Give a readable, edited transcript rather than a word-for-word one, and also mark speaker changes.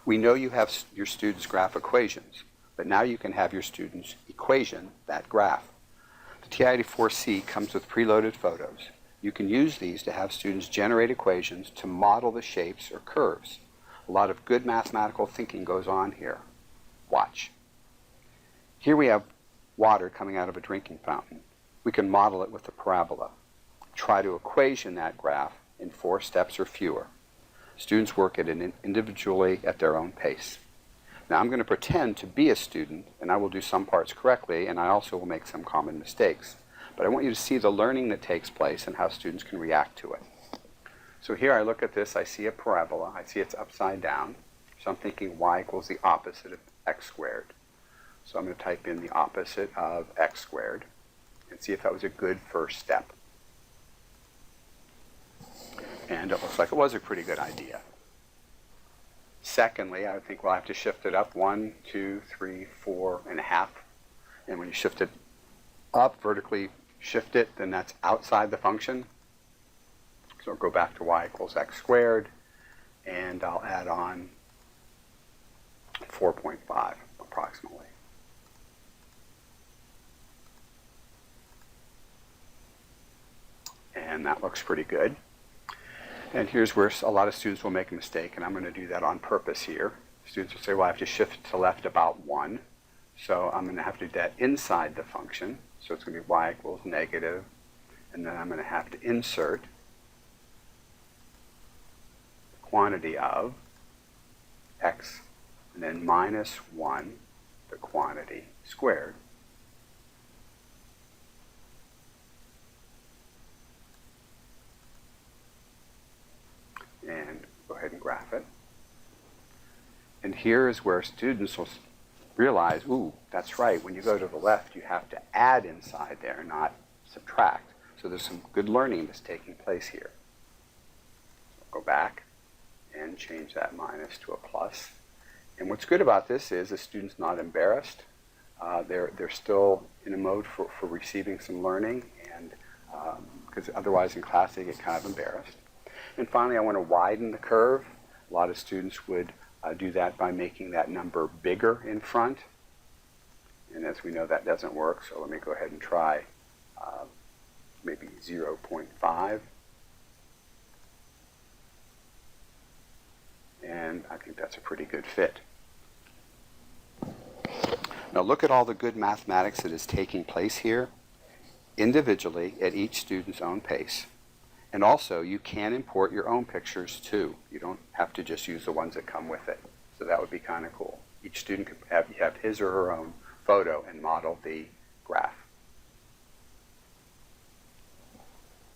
Speaker 1: We know you have your students' graph equations, but now you can have your students equation that graph. The TI-84C comes with preloaded photos. You can use these to have students generate equations to model the shapes or curves. A lot of good mathematical thinking goes on here. Watch. Here we have water coming out of a drinking fountain. We can model it with a parabola. Try to equation that graph in 4 steps or fewer. Students work at it individually at their own pace. Now I'm going to pretend to be a student, and I will do some parts correctly, and I also will make some common mistakes. But I want you to see the learning that takes place and how students can react to it. So here I look at this, I see a parabola, I see it's upside down. So I'm thinking y equals the opposite of x squared. So I'm going to type in the opposite of x squared and see if that was a good first step. And it looks like it was a pretty good idea. Secondly, I think we'll have to shift it up 1, 2, 3, 4.5. And when you shift it up, vertically shift it, then that's outside the function. So I'll go back to y equals x squared, and I'll add on 4.5 approximately. And that looks pretty good. And here's where a lot of students will make a mistake, and I'm going to do that on purpose here. Students will say, well, I have to shift to left about 1. So I'm going to have to do that inside the function. So it's going to be y equals negative, and then I'm going to have to insert the quantity of x, and then minus 1, the quantity squared. And go ahead and graph it. And here is where students will realize, ooh, that's right, when you go to the left, you have to add inside there, not subtract. So there's some good learning that's taking place here. So go back and change that minus to a plus. And what's good about this is the student's not embarrassed. They're still in a mode for receiving some learning, and because otherwise in class they get kind of embarrassed. And finally, I want to widen the curve. A lot of students would do that by making that number bigger in front. And as we know, that doesn't work, so let me go ahead and try maybe 0.5. And I think that's a pretty good fit. Now look at all the good mathematics that is taking place here, individually at each student's own pace. And also, you can import your own pictures too. You don't have to just use the ones that come with it. So that would be kind of cool. Each student could have his or her own photo and model the graph.